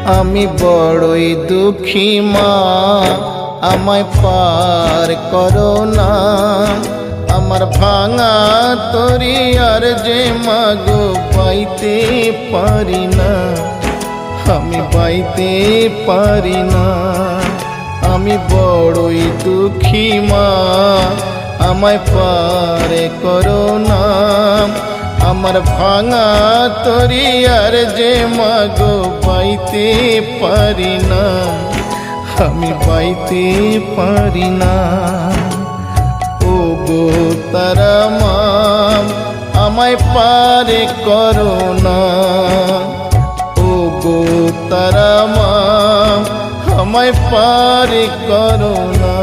আমি বড়ই দুঃখী মা, আমায় পার করো না। আমার ভাঙা তরি আর যে মাগো পাইতে পারি না, আমি পাইতে পারি না। আমি বড়ই দুঃখী মা, আমায় পার করো না। আমার ভাঙা তরি আর যে মাগো পাইতে পারি না, আমি পাইতে পারি না। ও গো তারা মা, আমায় পার করো না। ও গো তারা মা, আমায় পার করো না।